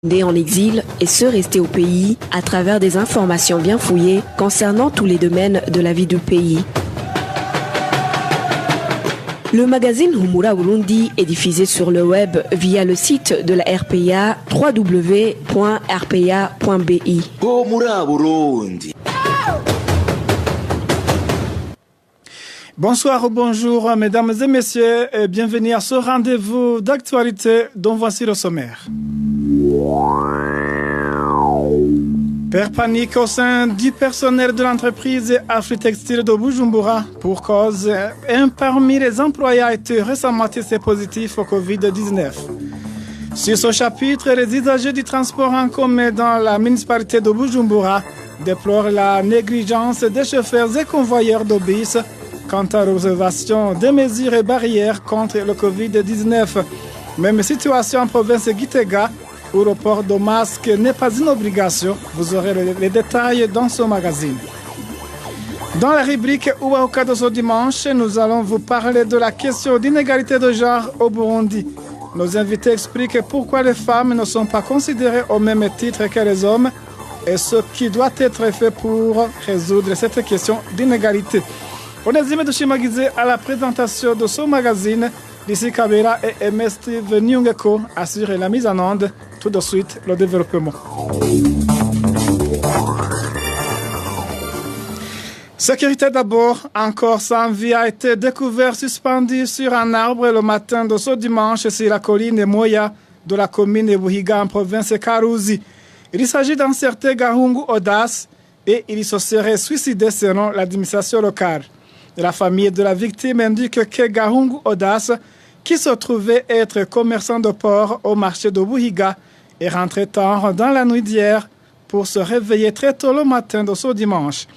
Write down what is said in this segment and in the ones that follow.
Nés en exil et ceux restés au pays à travers des informations bien fouillées concernant tous les domaines de la vie du pays. Le magazine Humura Burundi est diffusé sur le web via le site de la RPA www.rpa.bi. Humura Burundi. Bonsoir ou bonjour mesdames et messieurs et bienvenue à ce rendez-vous d'actualité dont voici le sommaire. Père panique au sein du personnel de l'entreprise Afritextile de Bujumbura pour cause un parmi les employés a été récemment testé positif au Covid-19. Sur ce chapitre, les usagers du transport en commun dans la municipalité de Bujumbura déplorent la négligence des chauffeurs et convoyeurs de bus quant à l'observation des mesures et barrières contre le Covid-19. Même situation en province de Gitega, où le port de masque n'est pas une obligation. Vous aurez les détails dans ce magazine. Dans la rubrique Ouaouka de ce dimanche, nous allons vous parler de la question d'inégalité de genre au Burundi. Nos invités expliquent pourquoi les femmes ne sont pas considérées au même titre que les hommes et ce qui doit être fait pour résoudre cette question d'inégalité. Onésime Dushimagize à la présentation de ce magazine. D'ici Kabera et MS Steve Nyungeko assurent la mise en onde. Tout de suite, le développement. Sécurité d'abord. Encore sans vie a été découvert suspendu sur un arbre le matin de ce dimanche sur la colline Moya de la commune de Buhiga en province de Karuzi. Il s'agit d'un certain Gahungu Odas et il se serait suicidé selon l'administration locale. La famille de la victime indique que Gahungu Odas, qui se trouvait être commerçant de porc au marché de Buhiga, est rentré tard dans la nuit d'hier pour se réveiller très tôt le matin de ce dimanche.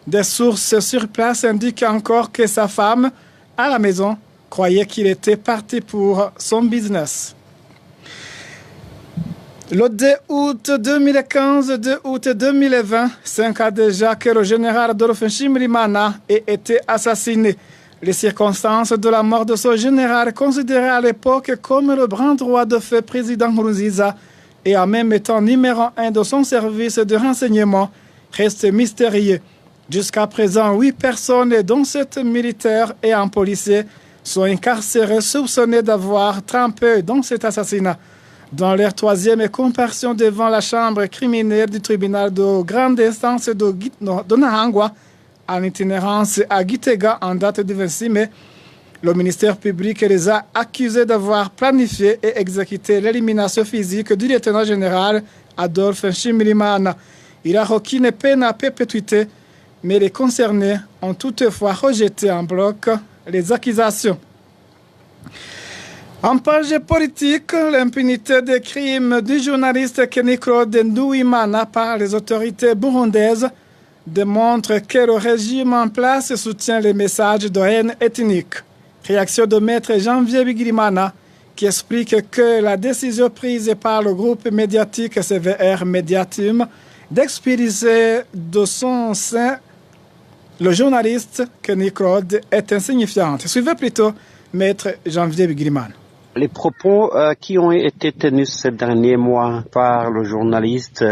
Des sources sur place indiquent encore que sa femme, à la maison, croyait qu'il était parti pour son business. Le 2 août 2015, 2 août 2020, 5 ans déjà que le général Adolphe Nshimirimana ait été assassiné. Les circonstances de la mort de ce général, considéré à l'époque comme le bras droit de feu président Nkurunziza et en même temps numéro 1 de son service de renseignement, restent mystérieux. Jusqu'à présent, 8 personnes, dont 7 militaires et un policier, sont incarcérées soupçonnées d'avoir trempé dans cet assassinat. Dans leur troisième comparution devant la chambre criminelle du tribunal de grande instance de Nahangwa, en itinérance à Gitega en date du 26 mai, le ministère public les a accusés d'avoir planifié et exécuté l'élimination physique du lieutenant général Adolphe Nshimirimana. Il a requis une peine à perpétuité, mais les concernés ont toutefois rejeté en bloc les accusations. En page politique, l'impunité des crimes du journaliste Kenny Claude Nduwimana par les autorités burundaises démontre que le régime en place soutient les messages de haine ethnique. Réaction de maître Janvier Bigirimana qui explique que la décision prise par le groupe médiatique CVR Mediatim d'expulser de son sein le journaliste Kenny Claude est insignifiante. Suivez plutôt maître Janvier Bigirimana. Les propos qui ont été tenus ces derniers mois par le journaliste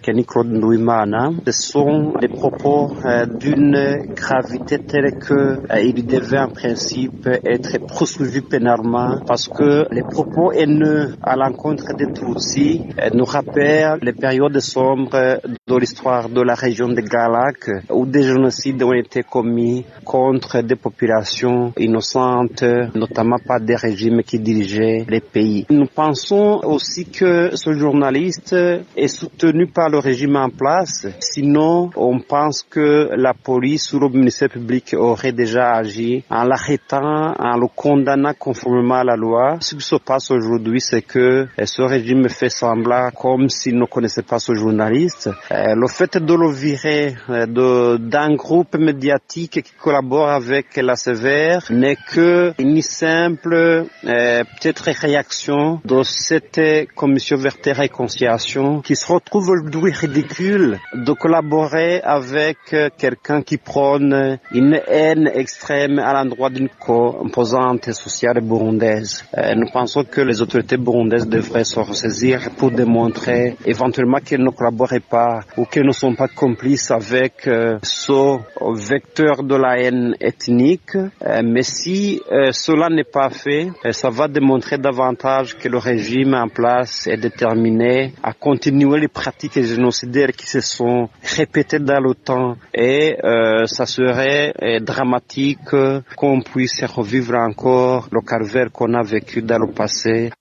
Kenny Claude Nduwimana, ce sont des propos d'une gravité telle que il devait en principe être poursuivi pénalement parce que les propos haineux à l'encontre des Tutsis nous rappellent les périodes sombres de l'histoire de la région de Galak où des génocides ont été commis contre des populations innocentes, notamment par des régimes qui dirigent les pays. Nous pensons aussi que ce journaliste est soutenu par le régime en place. Sinon, on pense que la police ou le ministère public aurait déjà agi en l'arrêtant, en le condamnant conformément à la loi. Ce qui se passe aujourd'hui, c'est que ce régime fait semblant comme s'il ne connaissait pas ce journaliste. Le fait de le virer d'un groupe médiatique qui collabore avec la CVR n'est que une simple petite réaction de cette commission vérité et réconciliation qui se retrouve aujourd'hui ridicule de collaborer avec quelqu'un qui prône une haine extrême à l'endroit d'une composante sociale burundaise. Nous pensons que les autorités burundaises devraient se ressaisir pour démontrer éventuellement qu'elles ne collaborent pas ou qu'elles ne sont pas complices avec ce vecteur de la haine ethnique. Mais si cela n'est pas fait, ça va démontrer davantage que le régime en place est déterminé à continuer les pratiques génocidaires qui se sont répétées dans le temps et ça serait dramatique qu'on puisse revivre encore le calvaire qu'on a vécu dans le passé.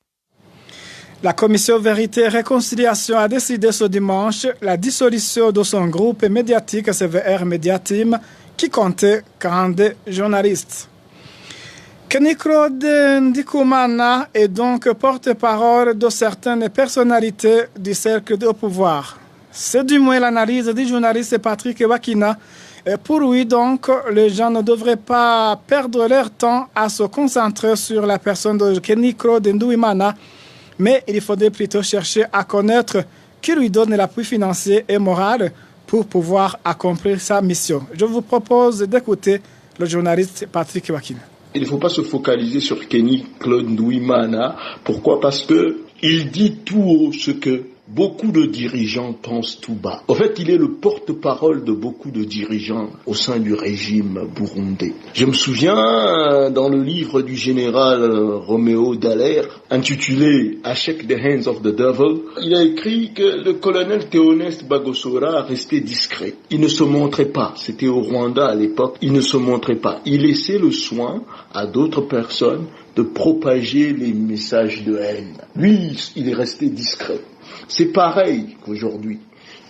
La commission Vérité et Réconciliation a décidé ce dimanche la dissolution de son groupe médiatique CVR Mediatim qui comptait 42 journalistes. Kenny Claude Ndikumana est donc porte-parole de certaines personnalités du cercle de pouvoir. C'est du moins l'analyse du journaliste Patrick Wakina. Et pour lui, donc, les gens ne devraient pas perdre leur temps à se concentrer sur la personne de Kenny Claude Ndikumana, mais il faudrait plutôt chercher à connaître qui lui donne l'appui financier et moral pour pouvoir accomplir sa mission. Je vous propose d'écouter le journaliste Patrick Wakina. Il ne faut pas se focaliser sur Kenny Claude Ndikumana. Pourquoi? Parce que il dit tout haut ce que beaucoup de dirigeants pensent tout bas. En fait, il est le porte-parole de beaucoup de dirigeants au sein du régime burundais. Je me souviens, dans le livre du général Roméo Dallaire, intitulé « I Shake the Hands of the Devil », il a écrit que le colonel Théoneste Bagosora restait discret. Il ne se montrait pas. C'était au Rwanda à l'époque. Il ne se montrait pas. Il laissait le soin à d'autres personnes de propager les messages de haine. Lui, il est resté discret. C'est pareil qu'aujourd'hui.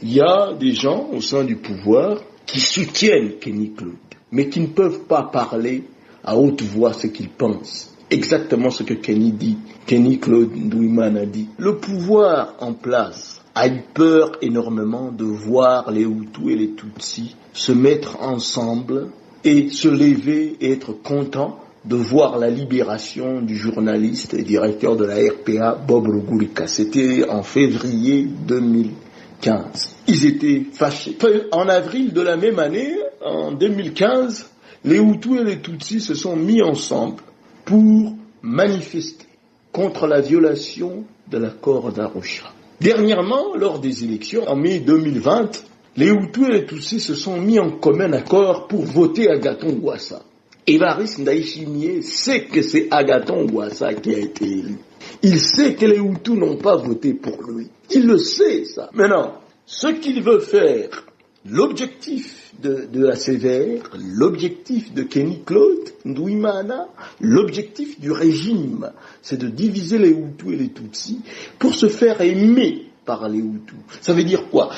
Il y a des gens au sein du pouvoir qui soutiennent Kenny Claude, mais qui ne peuvent pas parler à haute voix ce qu'ils pensent. Exactement ce que Kenny Claude Ndikumana a dit. Le pouvoir en place a eu peur énormément de voir les Hutus et les Tutsis se mettre ensemble et se lever et être contents de voir la libération du journaliste et directeur de la RPA, Bob Rugurika. C'était en février 2015. Ils étaient fâchés. En avril de la même année, en 2015, les Hutus et les Tutsis se sont mis ensemble pour manifester contre la violation de l'accord d'Arusha. Dernièrement, lors des élections, en mai 2020, les Hutus et les Tutsis se sont mis en commun accord pour voter Agathon Rwasa. Évariste Ndayishimiye sait que c'est Agathon Rwasa qui a été élu. Il sait que les Hutus n'ont pas voté pour lui. Il le sait, ça. Maintenant, ce qu'il veut faire, l'objectif de la CVR, l'objectif de Kenny Claude Ndikumana, l'objectif du régime, c'est de diviser les Hutus et les Tutsis pour se faire aimer par les Hutus. Ça veut dire quoi?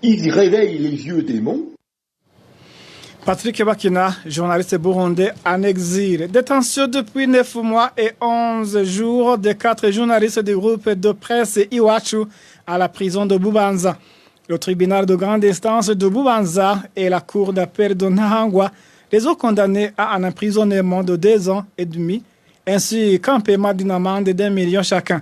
Il réveille les vieux démons. Patrick Wakina, journaliste burundais en exil. Détention depuis 9 mois et 11 jours de 4 journalistes du groupe de presse Iwachu à la prison de Bubanza. Le tribunal de grande instance de Bubanza et la cour d'appel de Nahangwa les ont condamnés à un emprisonnement de 2 ans et demi, ainsi qu'un paiement d'une amende de 1 million chacun.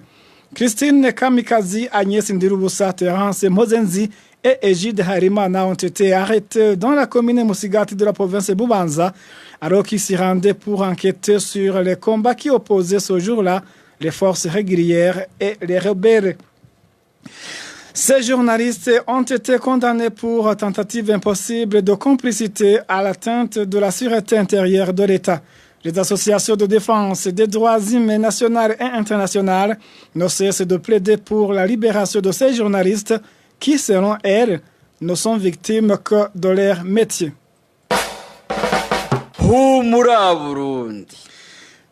Christine Kamikazi, Agnès Ndirubusa, Terence Mozenzi et Égide Harimana ont été arrêtés dans la commune Musigati de la province de Bubanza, alors qu'ils s'y rendaient pour enquêter sur les combats qui opposaient ce jour-là les forces régulières et les rebelles. Ces journalistes ont été condamnés pour tentative impossible de complicité à l'atteinte de la sûreté intérieure de l'État. Les associations de défense des droits humains nationales et internationales ne cessent de plaider pour la libération de ces journalistes qui, selon elles, ne sont victimes que de leur métier.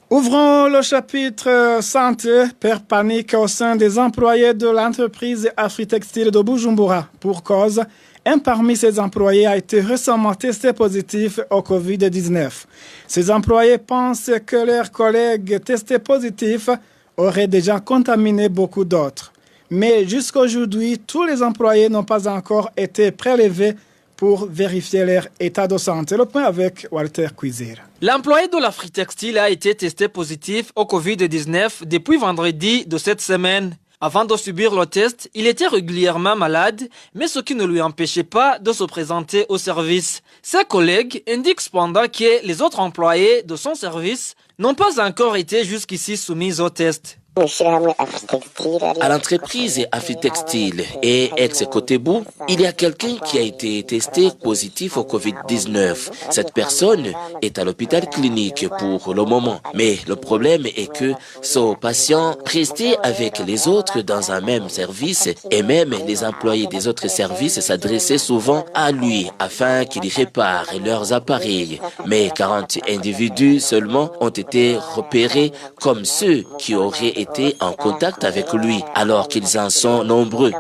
Ouvrons le chapitre santé, père panique au sein des employés de l'entreprise Afritextile de Bujumbura. Pour cause, un parmi ces employés a été récemment testé positif au Covid-19. Ces employés pensent que leurs collègues testés positifs auraient déjà contaminé beaucoup d'autres. Mais jusqu'à aujourd'hui, tous les employés n'ont pas encore été prélevés pour vérifier leur état de santé. Le point avec Walter Cuisir. L'employé de l'Afritextile a été testé positif au Covid-19 depuis vendredi de cette semaine. Avant de subir le test, il était régulièrement malade, mais ce qui ne lui empêchait pas de se présenter au service. Ses collègues indiquent cependant que les autres employés de son service n'ont pas encore été jusqu'ici soumis au test. À l'entreprise Afritextile et ex-Cotebu, il y a quelqu'un qui a été testé positif au Covid-19. Cette personne est à l'hôpital clinique pour le moment. Mais le problème est que ce patient restait avec les autres dans un même service et même les employés des autres services s'adressaient souvent à lui afin qu'il répare leurs appareils. Mais 40 individus seulement ont été repérés comme ceux qui auraient été en contact avec lui, alors qu'ils en sont nombreux.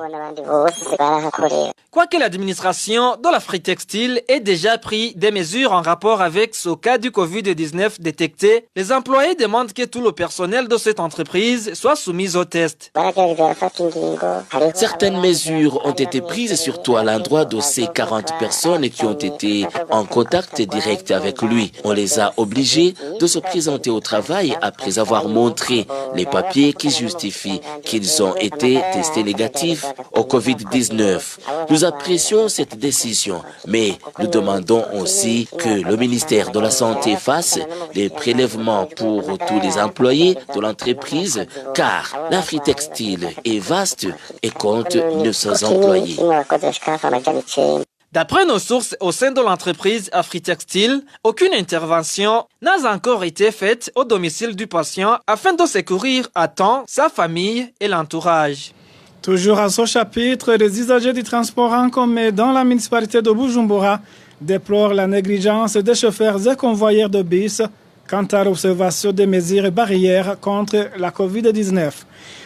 Quoique l'administration de l'Afritextile ait déjà pris des mesures en rapport avec ce cas du Covid-19 détecté, les employés demandent que tout le personnel de cette entreprise soit soumis au test. Certaines mesures ont été prises surtout à l'endroit de ces 40 personnes qui ont été en contact direct avec lui. On les a obligés de se présenter au travail après avoir montré les papiers qui justifient qu'ils ont été testés négatifs au Covid-19. Nous apprécions cette décision, mais nous demandons aussi que le ministère de la Santé fasse des prélèvements pour tous les employés de l'entreprise, car l'Afritextile est vaste et compte 900 employés. D'après nos sources au sein de l'entreprise Afritextile, aucune intervention n'a encore été faite au domicile du patient afin de secourir à temps sa famille et l'entourage. Toujours à ce chapitre, les usagers du transport en commun dans la municipalité de Bujumbura déplorent la négligence des chauffeurs et convoyeurs de bus quant à l'observation des mesures barrières contre la Covid-19.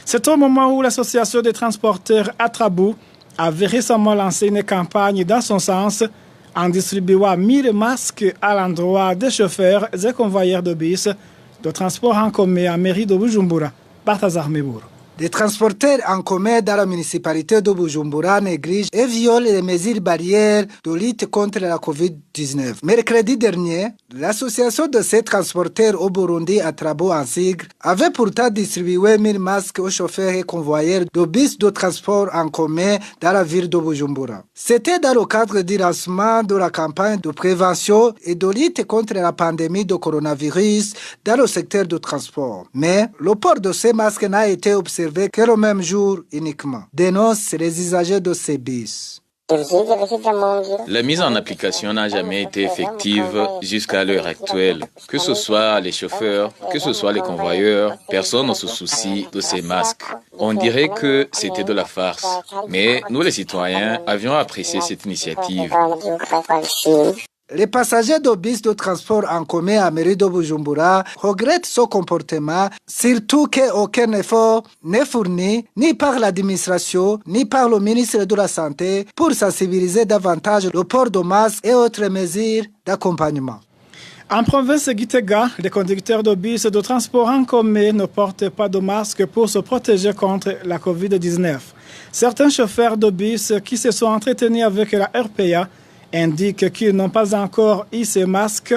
C'est au moment où l'association des transporteurs Atrabou avait récemment lancé une campagne dans son sens en distribuant 1000 masques à l'endroit des chauffeurs et convoyeurs de bus de transport en commun à mairie de Bujumbura. Balthazar Mebour. Les transporteurs en commun dans la municipalité de Bujumbura négligent et violent les mesures barrières de lutte contre la COVID-19. Mercredi dernier, l'association de ces transporteurs au Burundi, Atrabo en sigle, avait pourtant distribué 1000 masques aux chauffeurs et convoyeurs de bus de transport en commun dans la ville de Bujumbura. C'était dans le cadre du lancement de la campagne de prévention et de lutte contre la pandémie de coronavirus dans le secteur du transport. Mais le port de ces masques n'a été observé que le même jour uniquement, dénoncent les usagers de ces bus. La mise en application n'a jamais été effective jusqu'à l'heure actuelle. Que ce soit les chauffeurs, que ce soit les convoyeurs, personne ne se soucie de ces masques. On dirait que c'était de la farce. Mais nous, les citoyens, avions apprécié cette initiative. Les passagers de bus de transport en commun à mairie de Bujumbura regrettent ce comportement, surtout qu'aucun effort n'est fourni ni par l'administration ni par le ministre de la Santé pour sensibiliser davantage le port de masques et autres mesures d'accompagnement. En province de Gitega, les conducteurs de bus de transport en commun ne portent pas de masque pour se protéger contre la COVID-19. Certains chauffeurs de bus qui se sont entretenus avec la RPA indiquent qu'ils n'ont pas encore eu ces masques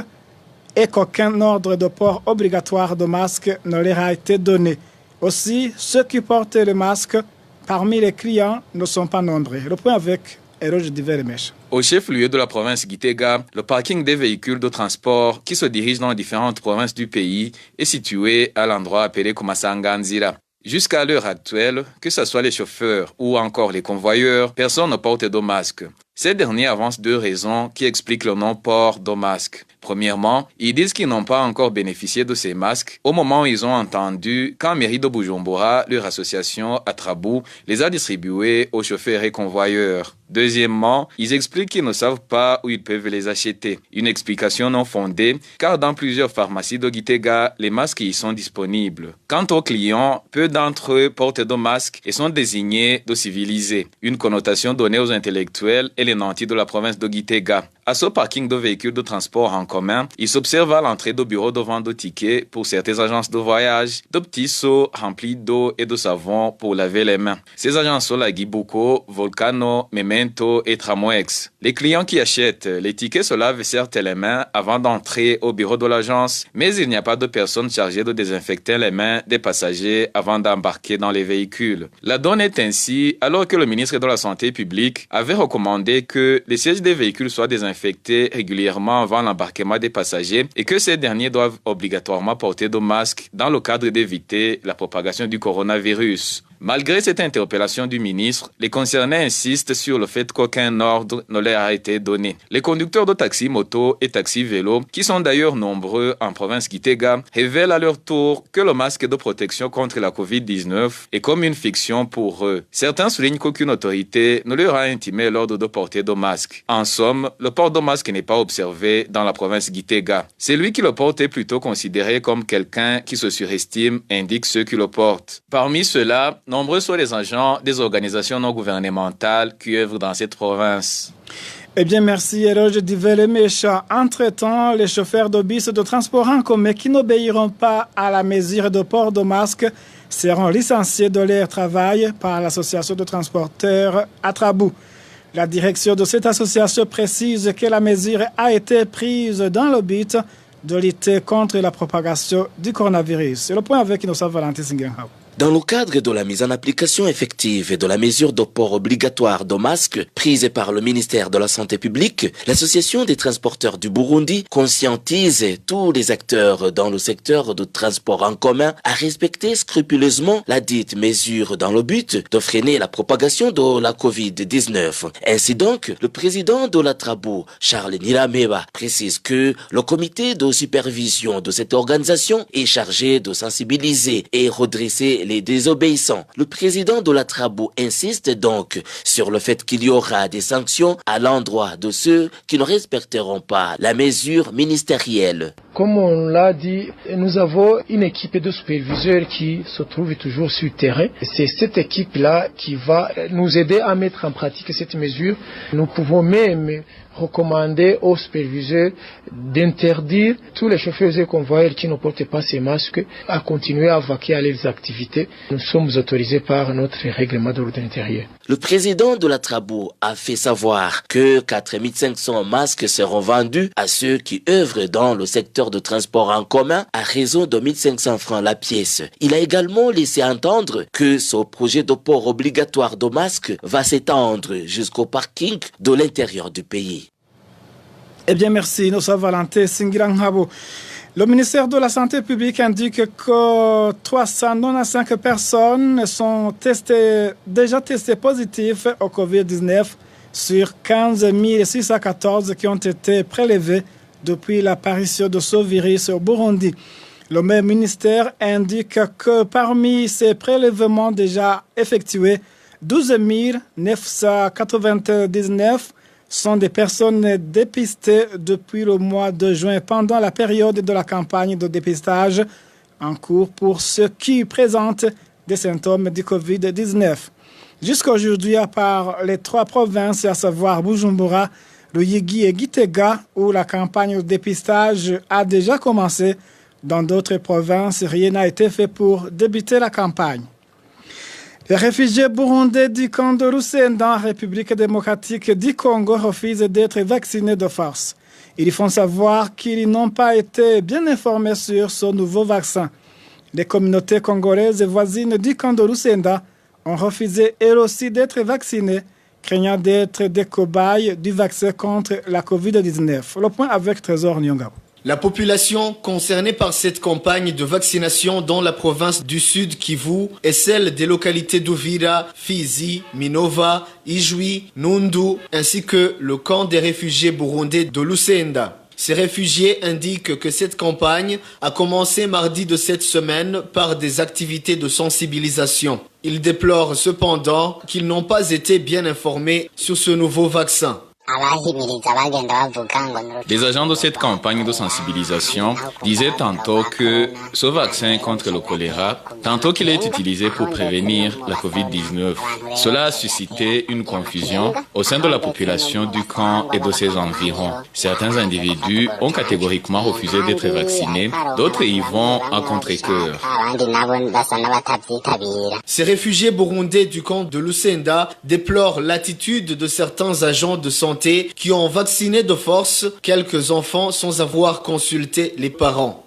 et qu'aucun ordre de port obligatoire de masque ne leur a été donné. Aussi, ceux qui portent les masques parmi les clients ne sont pas nombreux. Le point avec Eroge Diveremèche. Au chef-lieu de la province Gitega, le parking des véhicules de transport qui se dirigent dans différentes provinces du pays est situé à l'endroit appelé Kumasanganzira. Jusqu'à l'heure actuelle, que ce soit les chauffeurs ou encore les convoyeurs, personne ne porte de masque. Ces derniers avancent deux raisons qui expliquent le non-port de masque. Premièrement, ils disent qu'ils n'ont pas encore bénéficié de ces masques au moment où ils ont entendu qu'en mairie de Bujumbura, leur association Atrabou les a distribués aux chauffeurs et convoyeurs. Deuxièmement, ils expliquent qu'ils ne savent pas où ils peuvent les acheter. Une explication non fondée, car dans plusieurs pharmacies de Gitega, les masques y sont disponibles. Quant aux clients, peu d'entre eux portent de masques et sont désignés de civilisés, une connotation donnée aux intellectuels et les nantis de la province de Gitega. à ce parking de véhicules de transport en commun, il s'observe à l'entrée du bureau de vente de tickets pour certaines agences de voyage, de petits seaux remplis d'eau et de savon pour laver les mains. Ces agences sont la Guibuco, Volcano, Memento et Tramwex. Les clients qui achètent les tickets se lavent certes les mains avant d'entrer au bureau de l'agence, mais il n'y a pas de personne chargée de désinfecter les mains des passagers avant d'embarquer dans les véhicules. La donne est ainsi alors que le ministre de la Santé publique avait recommandé que les sièges des véhicules soient désinfectés régulièrement avant l'embarquement des passagers et que ces derniers doivent obligatoirement porter de masques dans le cadre d'éviter la propagation du coronavirus. Malgré cette interpellation du ministre, les concernés insistent sur le fait qu'aucun ordre ne leur a été donné. Les conducteurs de taxi moto et taxi vélo, qui sont d'ailleurs nombreux en province Gitega, révèlent à leur tour que le masque de protection contre la Covid-19 est comme une fiction pour eux. Certains soulignent qu'aucune autorité ne leur a intimé l'ordre de porter de masque. En somme, le port de masque n'est pas observé dans la province Gitega. Celui qui le porte est plutôt considéré comme quelqu'un qui se surestime, indiquent ceux qui le portent. Parmi ceux-là, nombreux sont les agents des organisations non gouvernementales qui œuvrent dans cette province. Eh bien, merci, Eroge Divele-Mécha. Entre-temps, les chauffeurs de bus de transport en commun qui n'obéiront pas à la mesure de port de masque seront licenciés de leur travail par l'association de transporteurs Atrabou. La direction de cette association précise que la mesure a été prise dans le but de lutter contre la propagation du coronavirus. C'est le point avec Innocent Valentin Singenhau. Dans le cadre de la mise en application effective de la mesure de port obligatoire de masques prise par le ministère de la Santé publique, l'association des transporteurs du Burundi conscientise tous les acteurs dans le secteur de transport en commun à respecter scrupuleusement la dite mesure dans le but de freiner la propagation de la Covid-19. Ainsi donc, le président de l'Atrabou, Charles Nirameba, précise que le comité de supervision de cette organisation est chargé de sensibiliser et redresser les désobéissants. Le président de l'Atrabou insiste donc sur le fait qu'il y aura des sanctions à l'endroit de ceux qui ne respecteront pas la mesure ministérielle. Comme on l'a dit, nous avons une équipe de superviseurs qui se trouve toujours sur le terrain. C'est cette équipe-là qui va nous aider à mettre en pratique cette mesure. Nous pouvons même recommander aux superviseurs d'interdire tous les chauffeurs et convoyeurs qui ne portent pas ces masques à continuer à vaquer à leurs activités. Nous sommes autorisés par notre règlement d'ordre intérieur. Le président de l'Atrabou a fait savoir que 4500 masques seront vendus à ceux qui œuvrent dans le secteur de transport en commun à raison de 1500 francs la pièce. Il a également laissé entendre que ce projet de port obligatoire de masques va s'étendre jusqu'au parking de l'intérieur du pays. Eh bien, merci, Innocent Valentin Singiranghabo. Le ministère de la Santé publique indique que 395 personnes sont déjà testées positives au Covid-19 sur 15 614 qui ont été prélevées depuis l'apparition de ce virus au Burundi. Le même ministère indique que parmi ces prélèvements déjà effectués, 12 999 sont des personnes dépistées depuis le mois de juin pendant la période de la campagne de dépistage en cours pour ceux qui présentent des symptômes du Covid-19. Jusqu'à aujourd'hui, à part les 3 provinces, à savoir Bujumbura, Ruyigi et Gitega, où la campagne de dépistage a déjà commencé, dans d'autres provinces, rien n'a été fait pour débuter la campagne. Les réfugiés burundais du camp de Rusenda en République démocratique du Congo refusent d'être vaccinés de force. Ils font savoir qu'ils n'ont pas été bien informés sur ce nouveau vaccin. Les communautés congolaises voisines du camp de Rusenda ont refusé elles aussi d'être vaccinées, craignant d'être des cobayes du vaccin contre la Covid-19. Le point avec Trésor Nyongabo. La population concernée par cette campagne de vaccination dans la province du Sud Kivu est celle des localités d'Uvira, Fizi, Minova, Ijwi, Nundu, ainsi que le camp des réfugiés burundais de Lusenda. Ces réfugiés indiquent que cette campagne a commencé mardi de cette semaine par des activités de sensibilisation. Ils déplorent cependant qu'ils n'ont pas été bien informés sur ce nouveau vaccin. Les agents de cette campagne de sensibilisation disaient tantôt que ce vaccin contre le choléra, tantôt qu'il est utilisé pour prévenir la COVID-19. Cela a suscité une confusion au sein de la population du camp et de ses environs. Certains individus ont catégoriquement refusé d'être vaccinés, d'autres y vont à contre-cœur. Ces réfugiés burundais du camp de Lusenda déplorent l'attitude de certains agents de santé qui ont vacciné de force quelques enfants sans avoir consulté les parents.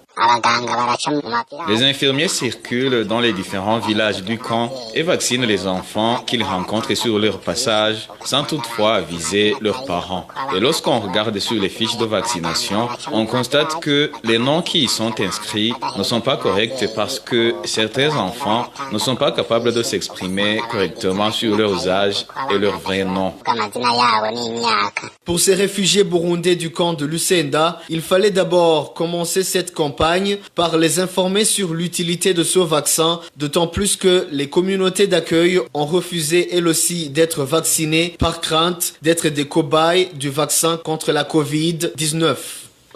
Les infirmiers circulent dans les différents villages du camp et vaccinent les enfants qu'ils rencontrent sur leur passage sans toutefois aviser leurs parents. Et lorsqu'on regarde sur les fiches de vaccination, on constate que les noms qui y sont inscrits ne sont pas corrects parce que certains enfants ne sont pas capables de s'exprimer correctement sur leurs âges et leurs vrais noms. Pour ces réfugiés burundais du camp de Lusenda, il fallait d'abord commencer cette campagne par les informer sur l'utilité de ce vaccin, d'autant plus que les communautés d'accueil ont refusé elles aussi d'être vaccinées par crainte d'être des cobayes du vaccin contre la COVID-19.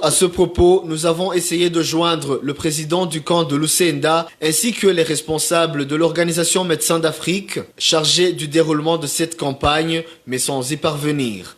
À ce propos, nous avons essayé de joindre le président du camp de Lusenda ainsi que les responsables de l'organisation Médecins d'Afrique chargés du déroulement de cette campagne, mais sans y parvenir.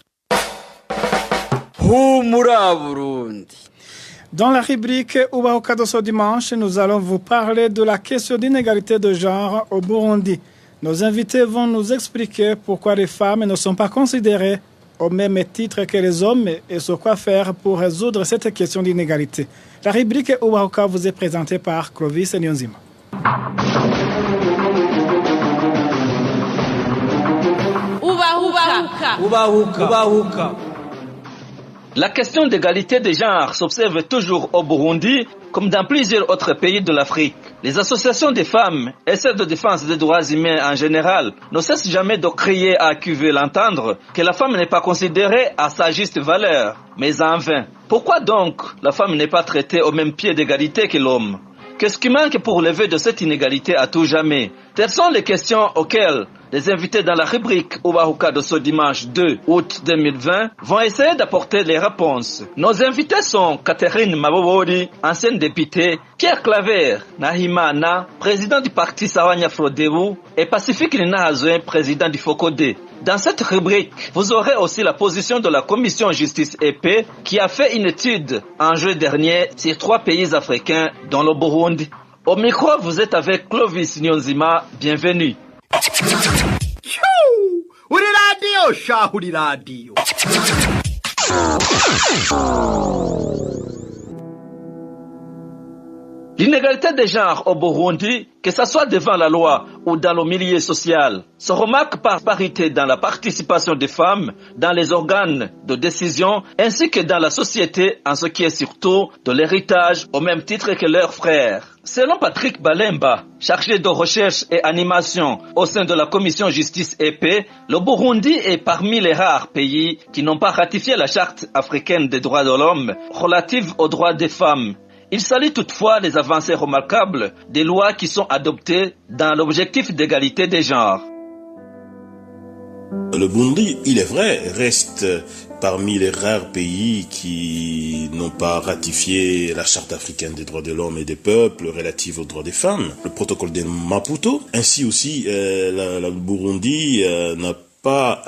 Dans la rubrique Ubahuka de ce dimanche, nous allons vous parler de la question d'inégalité de genre au Burundi. Nos invités vont nous expliquer pourquoi les femmes ne sont pas considérées au même titre que les hommes et sur quoi faire pour résoudre cette question d'inégalité. La rubrique Ubahuka vous est présentée par Clovis Nyonzima. Ubahuka. La question d'égalité des genres s'observe toujours au Burundi, comme dans plusieurs autres pays de l'Afrique. Les associations des femmes et celles de défense des droits humains en général ne cessent jamais de crier à qui veut l'entendre que la femme n'est pas considérée à sa juste valeur, mais en vain. Pourquoi donc la femme n'est pas traitée au même pied d'égalité que l'homme? Qu'est-ce qui manque pour lever de cette inégalité à tout jamais? Telles sont les questions auxquelles les invités dans la rubrique Ubahuka de ce dimanche 2 août 2020 vont essayer d'apporter les réponses. Nos invités sont Catherine Mabobori, ancienne députée, Pierre Claver Nahimana, président du parti Sawanya Frodebu, et Pacifique Ninahazoe, président du FOCODE. Dans cette rubrique, vous aurez aussi la position de la commission justice et paix qui a fait une étude en juin dernier sur 3 pays africains dont le Burundi. Au micro, vous êtes avec Clovis Nyonzima. Bienvenue. L'inégalité des genres au Burundi, que ce soit devant la loi ou dans le milieu social, se remarque par parité dans la participation des femmes dans les organes de décision ainsi que dans la société en ce qui est surtout de l'héritage au même titre que leurs frères. Selon Patrick Balemba, chargé de recherche et animation au sein de la commission justice et paix, le Burundi est parmi les rares pays qui n'ont pas ratifié la charte africaine des droits de l'homme relative aux droits des femmes. Il salue toutefois les avancées remarquables des lois qui sont adoptées dans l'objectif d'égalité des genres. Le Burundi, il est vrai, reste parmi les rares pays qui n'ont pas ratifié la Charte africaine des droits de l'homme et des peuples relative aux droits des femmes, le protocole de Maputo. Ainsi aussi, le Burundi n'a pas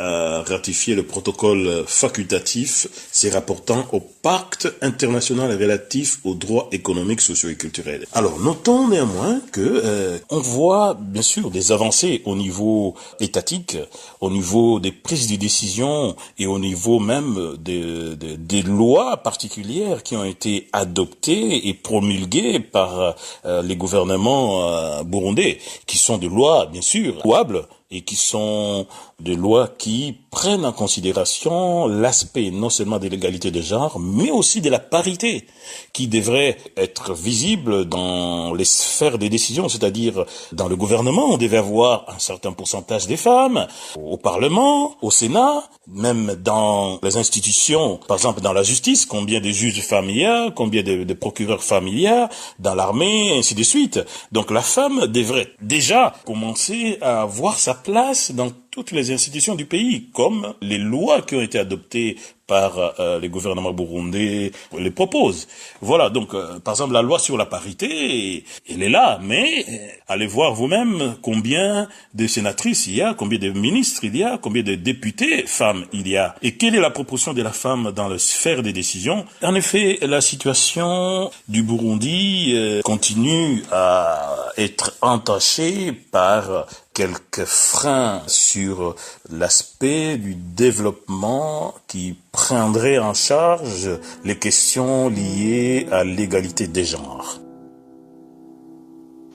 ratifié le protocole facultatif se rapportant au pacte international relatif aux droits économiques, sociaux et culturels. Alors, notons néanmoins que on voit bien sûr des avancées au niveau étatique, au niveau des prises de décision et au niveau même des lois particulières qui ont été adoptées et promulguées par les gouvernements burundais, qui sont des lois bien sûr louables et qui sont des lois qui prennent en considération l'aspect non seulement de l'égalité de genre, mais aussi de la parité, qui devrait être visible dans les sphères de décision, c'est-à-dire dans le gouvernement, on devait avoir un certain pourcentage des femmes, au Parlement, au Sénat, même dans les institutions, par exemple dans la justice, combien de juges femmes il y a, combien de procureurs femmes il y a, dans l'armée, ainsi de suite. Donc la femme devrait déjà commencer à avoir sa place dans toutes les institutions du pays, comme les lois qui ont été adoptées par les gouvernements burundais les proposent. Voilà, donc par exemple la loi sur la parité, elle est là, mais allez voir vous-même combien de sénatrices il y a, combien de ministres il y a, combien de députés femmes il y a, et quelle est la proportion de la femme dans la sphère des décisions. En effet, la situation du Burundi continue à être entachée par quelques freins sur l'aspect du développement qui prendrait en charge les questions liées à l'égalité des genres.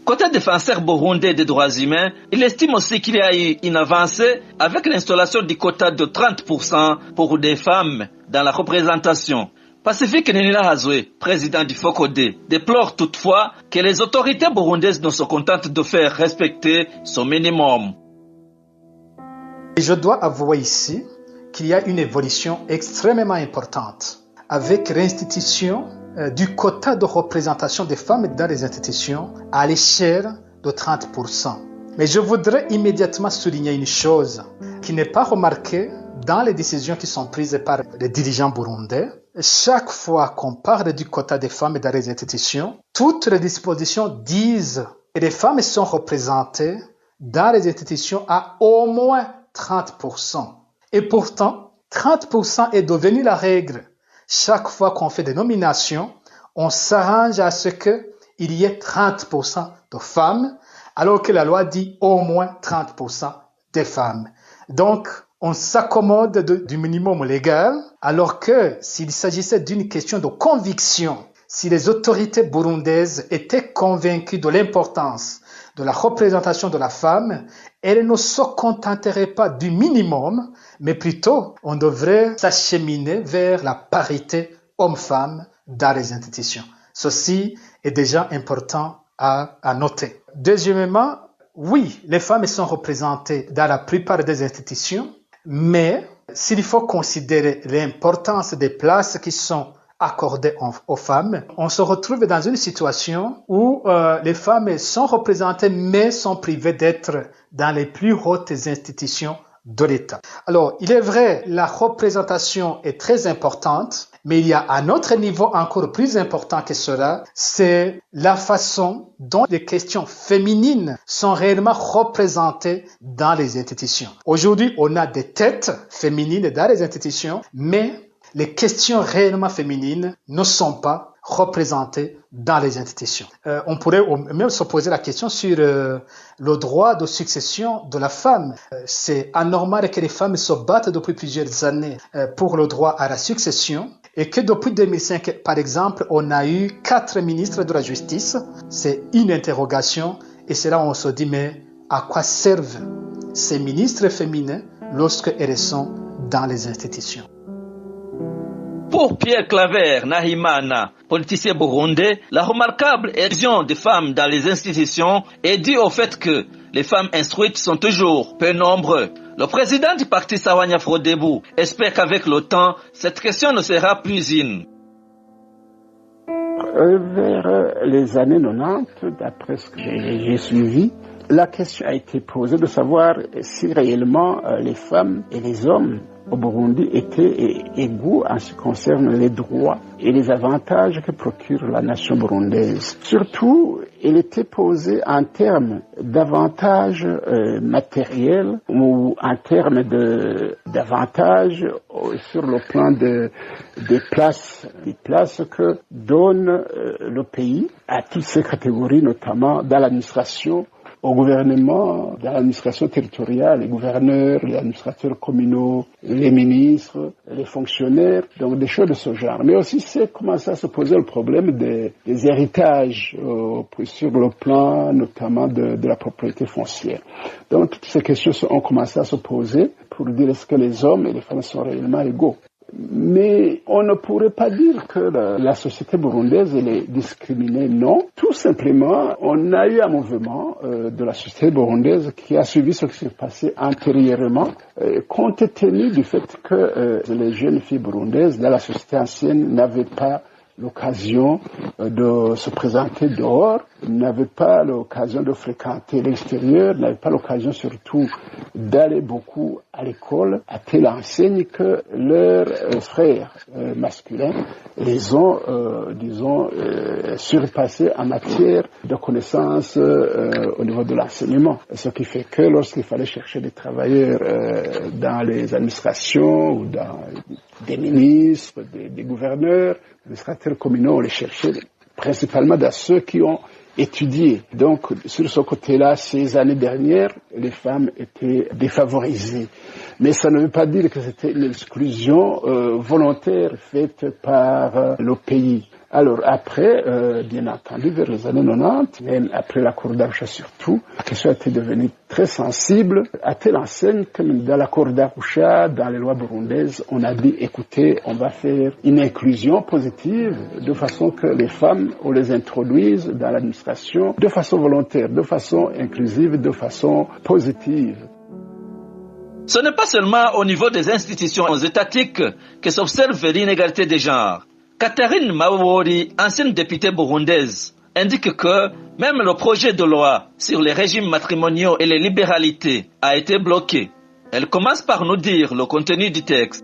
Côté défenseur burundais des droits humains, il estime aussi qu'il y a eu une avancée avec l'installation du quota de 30% pour des femmes dans la représentation. Pacifique Ninilahazwe, président du FOCODE, déplore toutefois que les autorités burundaises ne se contentent de faire respecter son minimum. Je dois avouer ici qu'il y a une évolution extrêmement importante avec l'institution du quota de représentation des femmes dans les institutions à l'échelle de 30%. Mais je voudrais immédiatement souligner une chose qui n'est pas remarquée dans les décisions qui sont prises par les dirigeants burundais. Chaque fois qu'on parle du quota des femmes dans les institutions, toutes les dispositions disent que les femmes sont représentées dans les institutions à au moins 30%. Et pourtant, 30% est devenu la règle. Chaque fois qu'on fait des nominations, on s'arrange à ce qu'il y ait 30% de femmes, alors que la loi dit au moins 30% des femmes. Donc, on s'accommode du minimum légal, alors que s'il s'agissait d'une question de conviction, si les autorités burundaises étaient convaincues de l'importance de la représentation de la femme, elles ne se contenteraient pas du minimum, mais plutôt on devrait s'acheminer vers la parité homme-femme dans les institutions. Ceci est déjà important à noter. Deuxièmement, oui, les femmes sont représentées dans la plupart des institutions, mais s'il faut considérer l'importance des places qui sont accordées aux femmes, on se retrouve dans une situation où les femmes sont représentées mais sont privées d'être dans les plus hautes institutions de l'État. Alors, il est vrai, la représentation est très importante, mais il y a un autre niveau encore plus important que cela, c'est la façon dont les questions féminines sont réellement représentées dans les institutions. Aujourd'hui, on a des têtes féminines dans les institutions, mais les questions réellement féminines ne sont pas représentées dans les institutions. On pourrait même se poser la question sur le droit de succession de la femme. C'est anormal que les femmes se battent depuis plusieurs années pour le droit à la succession et que depuis 2005, par exemple, on a eu 4 ministres de la justice. C'est une interrogation et c'est là où on se dit mais à quoi servent ces ministres féminins lorsqu'elles sont dans les institutions? Pour Pierre Claver Nahimana, politicien burundais, la remarquable éruption des femmes dans les institutions est due au fait que les femmes instruites sont toujours peu nombreuses. Le président du parti Sawanya Frodebu espère qu'avec le temps, cette question ne sera plus une. Vers les années 90, d'après ce que j'ai suivi, la question a été posée de savoir si réellement les femmes et les hommes au Burundi étaient égaux en ce qui concerne les droits et les avantages que procure la nation burundaise. Surtout, il était posé en termes d'avantages matériels ou en termes d'avantages sur le plan des places que donne le pays à toutes ces catégories, notamment dans l'administration, au gouvernement, dans l'administration territoriale, les gouverneurs, les administrateurs communaux, les ministres, les fonctionnaires, donc des choses de ce genre. Mais aussi, c'est commencé à se poser le problème des héritages sur le plan notamment de la propriété foncière. Donc, toutes ces questions ont commencé à se poser pour dire est-ce que les hommes et les femmes sont réellement égaux. Mais on ne pourrait pas dire que la société burundaise est discriminée, non. Tout simplement, on a eu un mouvement de la société burundaise qui a suivi ce qui s'est passé antérieurement, compte tenu du fait que les jeunes filles burundaises dans la société ancienne n'avaient pas l'occasion de se présenter dehors, n'avaient pas l'occasion de fréquenter l'extérieur, n'avaient pas l'occasion surtout d'aller beaucoup à l'école, à telle enseigne que leurs frères masculins les ont, surpassés en matière de connaissances au niveau de l'enseignement. Ce qui fait que lorsqu'il fallait chercher des travailleurs dans les administrations ou dans des ministres, des gouverneurs, les administrateurs communaux, on les cherchait principalement dans ceux qui ont étudié. Donc, sur ce côté-là, ces années dernières, les femmes étaient défavorisées. Mais ça ne veut pas dire que c'était une exclusion volontaire faite par le pays. Alors après, bien entendu, vers les années 90, même après l'accord d'Arusha surtout, la question était devenue très sensible, à telle enseigne que dans l'accord d'Arusha, dans les lois burundaises, on a dit, écoutez, on va faire une inclusion positive, de façon que les femmes, on les introduise dans l'administration, de façon volontaire, de façon inclusive, de façon positive. Ce n'est pas seulement au niveau des institutions étatiques que s'observe l'inégalité des genres. Catherine Mawori, ancienne députée burundaise, indique que même le projet de loi sur les régimes matrimoniaux et les libéralités a été bloqué. Elle commence par nous dire le contenu du texte.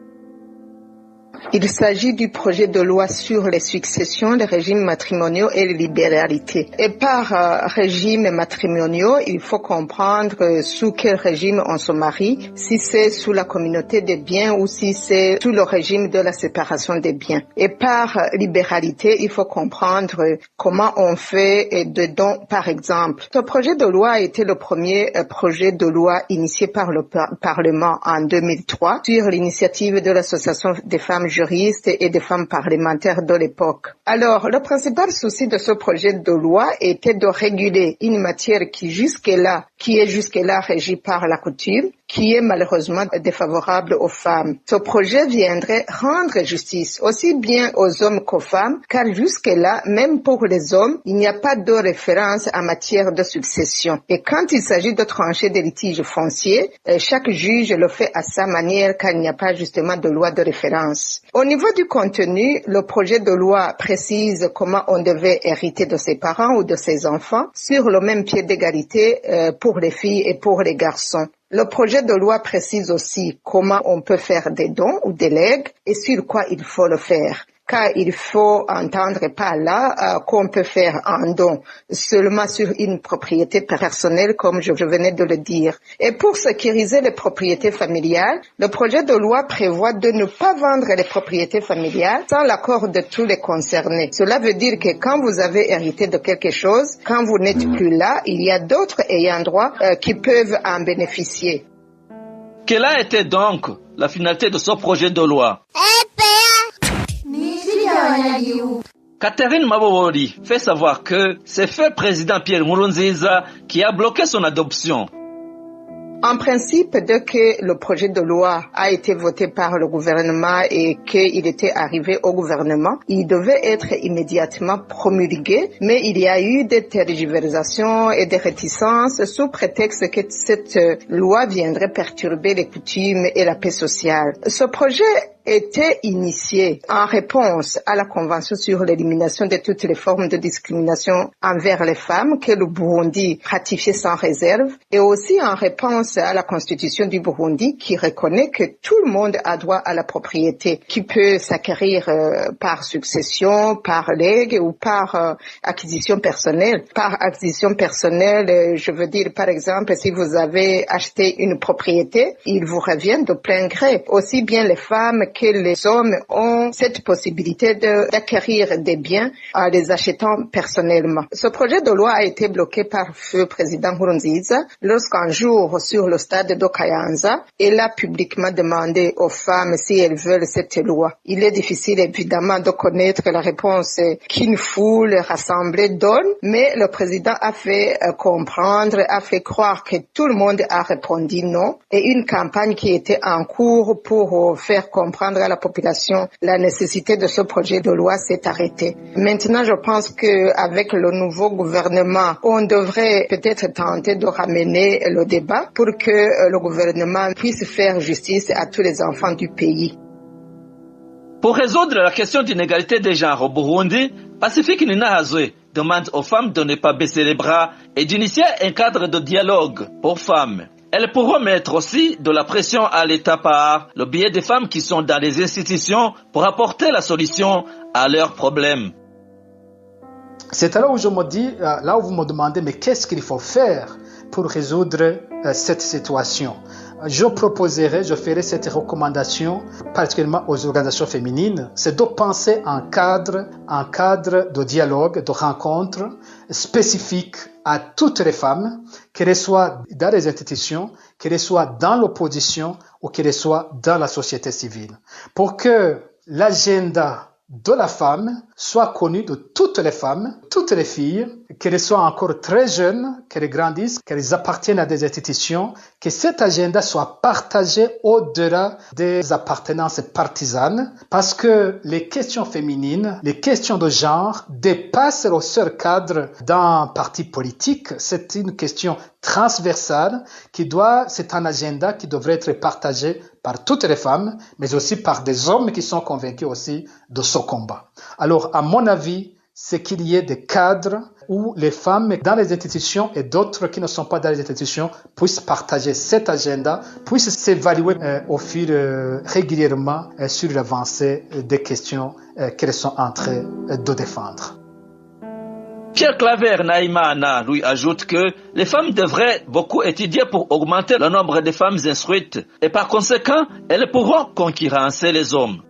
Il s'agit du projet de loi sur les successions, les régimes matrimoniaux et les libéralités. Et par régime matrimoniaux, il faut comprendre sous quel régime on se marie, si c'est sous la communauté des biens ou si c'est sous le régime de la séparation des biens. Et par libéralité, il faut comprendre comment on fait de dons, par exemple. Ce projet de loi a été le premier projet de loi initié par le Parlement en 2003 sur l'initiative de l'Association des femmes juristes et des femmes parlementaires de l'époque. Alors, le principal souci de ce projet de loi était de réguler une matière qui est jusque-là régie par la coutume, qui est malheureusement défavorable aux femmes. Ce projet viendrait rendre justice aussi bien aux hommes qu'aux femmes, car jusque-là, même pour les hommes, il n'y a pas de référence en matière de succession. Et quand il s'agit de trancher des litiges fonciers, chaque juge le fait à sa manière, car il n'y a pas justement de loi de référence. Au niveau du contenu, le projet de loi précise comment on devait hériter de ses parents ou de ses enfants sur le même pied d'égalité pour les filles et pour les garçons. Le projet de loi précise aussi comment on peut faire des dons ou des legs et sur quoi il faut le faire. Car il faut entendre par là qu'on peut faire un don seulement sur une propriété personnelle, comme je venais de le dire. Et pour sécuriser les propriétés familiales, le projet de loi prévoit de ne pas vendre les propriétés familiales sans l'accord de tous les concernés. Cela veut dire que quand vous avez hérité de quelque chose, quand vous n'êtes plus là, il y a d'autres ayants droit qui peuvent en bénéficier. Quelle a été donc la finalité de ce projet de loi? Catherine Mabowori fait savoir que c'est feu président Pierre Nkurunziza qui a bloqué son adoption. En principe, dès que le projet de loi a été voté par le gouvernement et qu'il était arrivé au gouvernement, il devait être immédiatement promulgué, mais il y a eu des tergiversations et des réticences sous prétexte que cette loi viendrait perturber les coutumes et la paix sociale. Ce projet était initié en réponse à la Convention sur l'élimination de toutes les formes de discrimination envers les femmes que le Burundi ratifiait sans réserve et aussi en réponse à la Constitution du Burundi qui reconnaît que tout le monde a droit à la propriété qui peut s'acquérir par succession, par legs ou par acquisition personnelle. Par acquisition personnelle, je veux dire par exemple si vous avez acheté une propriété, il vous revient de plein gré. Aussi bien les femmes que les hommes ont cette possibilité d'acquérir des biens en les achetant personnellement. Ce projet de loi a été bloqué par feu président Nkurunziza lorsqu'un jour sur le stade de Kayanza, il a publiquement demandé aux femmes si elles veulent cette loi. Il est difficile évidemment de connaître la réponse qu'une foule rassemblée donne, mais le président a fait comprendre, a fait croire que tout le monde a répondu non et une campagne qui était en cours pour faire comprendre à la population la nécessité de ce projet de loi s'est arrêtée. Maintenant, je pense qu'avec le nouveau gouvernement, on devrait peut-être tenter de ramener le débat pour que le gouvernement puisse faire justice à tous les enfants du pays. Pour résoudre la question d'inégalité des genres au Burundi, Pacifique Ninahazwe demande aux femmes de ne pas baisser les bras et d'initier un cadre de dialogue pour femmes. Elles pourront mettre aussi de la pression à l'État par le biais des femmes qui sont dans les institutions pour apporter la solution à leurs problèmes. C'est alors où je me dis, là où vous me demandez, mais qu'est-ce qu'il faut faire pour résoudre cette situation? Je ferai cette recommandation particulièrement aux organisations féminines, c'est de penser un cadre de dialogue, de rencontre spécifique à toutes les femmes, qu'elles soient dans les institutions, qu'elles soient dans l'opposition ou qu'elles soient dans la société civile, pour que l'agenda de la femme soit connu de toutes les femmes, toutes les filles, qu'elles soient encore très jeunes, qu'elles grandissent, qu'elles appartiennent à des institutions, que cet agenda soit partagé au-delà des appartenances partisanes, parce que les questions féminines, les questions de genre dépassent le seul cadre d'un parti politique. C'est une question transversale c'est un agenda qui devrait être partagé par toutes les femmes, mais aussi par des hommes qui sont convaincus aussi de ce combat. Alors, à mon avis, c'est qu'il y ait des cadres où les femmes dans les institutions et d'autres qui ne sont pas dans les institutions puissent partager cet agenda, puissent s'évaluer régulièrement sur l'avancée des questions qu'elles sont en train de défendre. Pierre Claver Naïmana lui ajoute que les femmes devraient beaucoup étudier pour augmenter le nombre de femmes instruites et par conséquent, elles pourront concurrencer les hommes.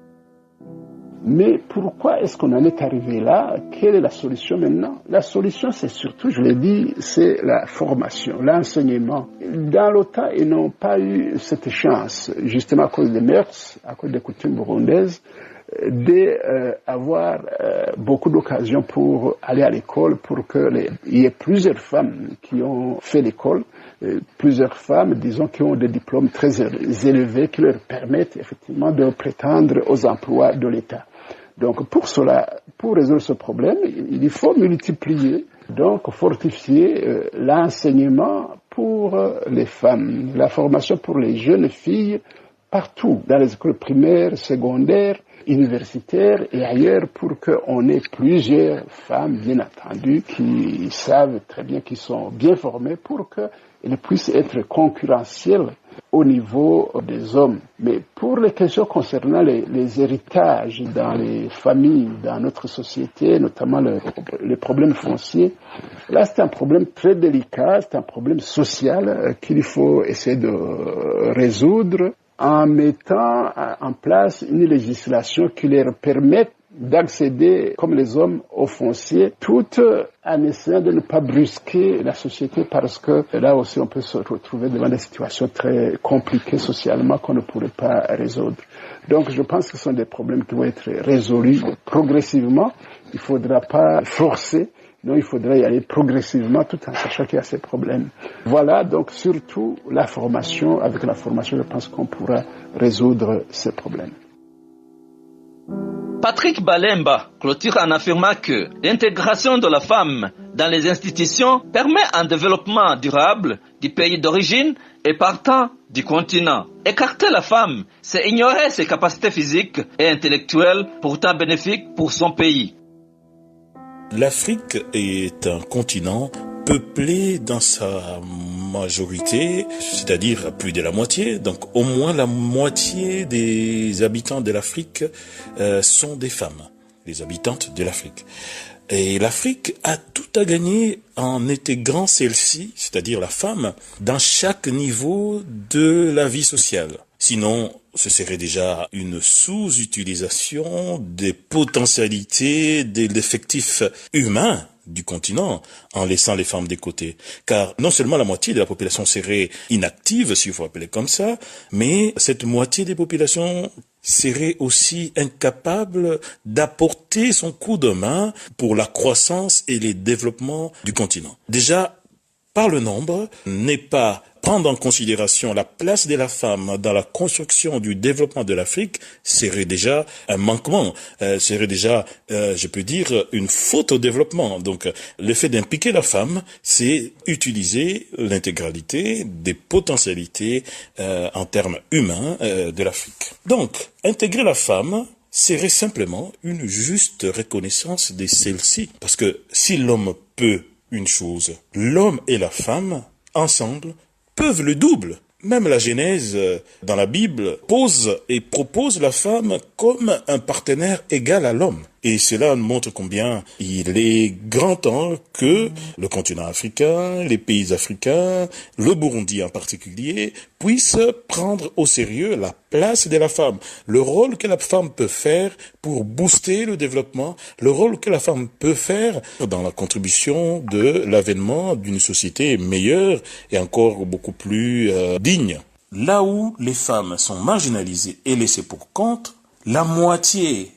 Mais pourquoi est-ce qu'on en est arrivé là? Quelle est la solution maintenant? La solution, c'est surtout, je l'ai dit, c'est la formation, l'enseignement. Dans l'OTAN, ils n'ont pas eu cette chance, justement à cause des mœurs, à cause des coutumes burundaises, d'avoir beaucoup d'occasions pour aller à l'école, pour qu'il y ait plusieurs femmes qui ont fait l'école, plusieurs femmes, disons, qui ont des diplômes très élevés qui leur permettent effectivement de prétendre aux emplois de l'État. Donc pour cela, pour résoudre ce problème, il faut multiplier, donc fortifier l'enseignement pour les femmes, la formation pour les jeunes filles partout, dans les écoles primaires, secondaires, universitaires et ailleurs, pour qu'on ait plusieurs femmes, bien entendu, qui savent très bien, qui sont bien formées, pour qu'elles puissent être concurrentielles au niveau des hommes. Mais pour les questions concernant les héritages dans les familles, dans notre société, notamment les problèmes fonciers, là c'est un problème très délicat, c'est un problème social qu'il faut essayer de résoudre en mettant en place une législation qui leur permette d'accéder, comme les hommes, au foncier, tout en essayant de ne pas brusquer la société, parce que là aussi on peut se retrouver devant des situations très compliquées socialement qu'on ne pourrait pas résoudre. Donc je pense que ce sont des problèmes qui vont être résolus progressivement. Il ne faudra pas forcer. Non, il faudrait y aller progressivement tout en sachant qu'il y a ces problèmes. Voilà, donc surtout la formation. Avec la formation, je pense qu'on pourra résoudre ces problèmes. Patrick Balemba clôture en affirmant que l'intégration de la femme dans les institutions permet un développement durable du pays d'origine et partant du continent. Écarter la femme, c'est ignorer ses capacités physiques et intellectuelles pourtant bénéfiques pour son pays. L'Afrique est un continent peuplé dans sa majorité, c'est-à-dire plus de la moitié, donc au moins la moitié des habitants de l'Afrique sont des femmes, les habitantes de l'Afrique. Et l'Afrique a tout à gagner en intégrant celle-ci, c'est-à-dire la femme, dans chaque niveau de la vie sociale. Sinon, ce serait déjà une sous-utilisation des potentialités de l'effectif humain du continent en laissant les femmes de côté. Car non seulement la moitié de la population serait inactive, si vous appelez comme ça, mais cette moitié des populations serait aussi incapable d'apporter son coup de main pour la croissance et le développement du continent. Déjà, par le nombre, n'est pas prendre en considération la place de la femme dans la construction du développement de l'Afrique serait déjà un manquement, serait déjà, je peux dire, une faute au développement. Donc, le fait d'impliquer la femme, c'est utiliser l'intégralité des potentialités en termes humains de l'Afrique. Donc, intégrer la femme, serait simplement une juste reconnaissance de celle-ci. Parce que si l'homme peut une chose, l'homme et la femme, ensemble, peuvent le double. Même la Genèse, dans la Bible, pose et propose la femme comme un partenaire égal à l'homme. Et cela montre combien il est grand temps que le continent africain, les pays africains, le Burundi en particulier, puissent prendre au sérieux la place de la femme, le rôle que la femme peut faire pour booster le développement, le rôle que la femme peut faire dans la contribution de l'avènement d'une société meilleure et encore beaucoup plus digne. Là où les femmes sont marginalisées et laissées pour compte, la moitié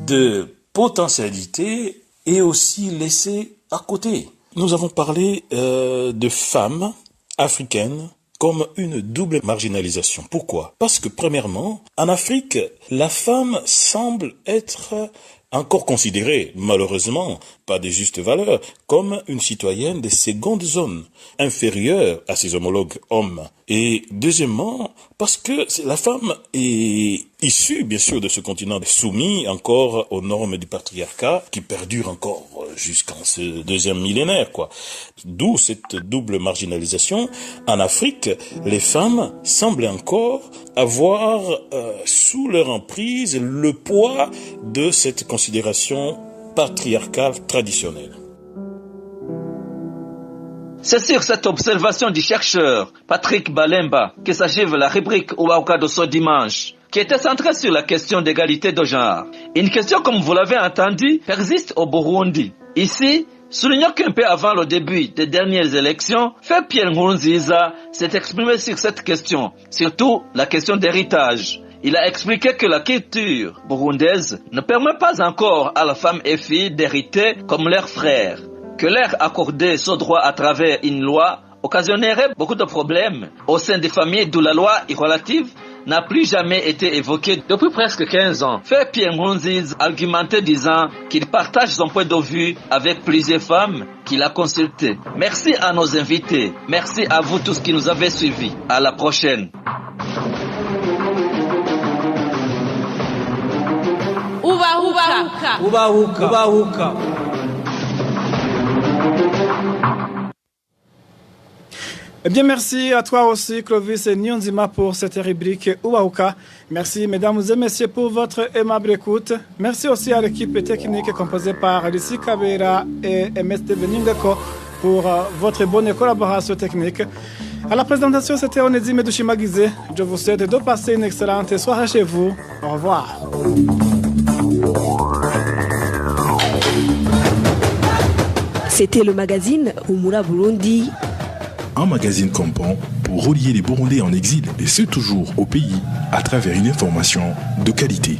de potentialité est aussi laissée à côté. Nous avons parlé de femmes africaines comme une double marginalisation. Pourquoi? Parce que premièrement, en Afrique, la femme semble être encore considérée, malheureusement, pas de juste valeur, comme une citoyenne de seconde zone, inférieure à ses homologues hommes. Et deuxièmement, parce que la femme est issue, bien sûr, de ce continent soumis encore aux normes du patriarcat qui perdurent encore jusqu'en ce deuxième millénaire, quoi. D'où cette double marginalisation. En Afrique, les femmes semblent encore avoir sous leur emprise le poids de cette considération patriarcale traditionnelle. C'est sur cette observation du chercheur Patrick Balemba que s'achève la rubrique Ouaouka de ce dimanche, qui était centrée sur la question d'égalité de genre. Une question, comme vous l'avez entendu, persiste au Burundi. Ici, soulignons qu'un peu avant le début des dernières élections, Pierre Nkurunziza s'est exprimé sur cette question, surtout la question d'héritage. Il a expliqué que la culture burundaise ne permet pas encore à la femme et fille d'hériter comme leurs frères. Que leur accorder ce droit à travers une loi occasionnerait beaucoup de problèmes au sein des familles d'où la loi relative n'a plus jamais été évoquée depuis presque 15 ans. Pierre Nkurunziza argumentait disant qu'il partage son point de vue avec plusieurs femmes qu'il a consultées. Merci à nos invités. Merci à vous tous qui nous avez suivis. À la prochaine. Ubahuka. Eh bien, merci à toi aussi, Clovis et Nyonzima, pour cette rubrique Ouaouka. Merci, mesdames et messieurs, pour votre aimable écoute. Merci aussi à l'équipe technique composée par Lissi Kabera et MST Beningako pour votre bonne collaboration technique. À la présentation, c'était Onedi Medushimagize. Je vous souhaite de passer une excellente soirée chez vous. Au revoir. C'était le magazine Humura Burundi. Un magazine comptant pour relier les Burundais en exil et ceux toujours au pays à travers une information de qualité.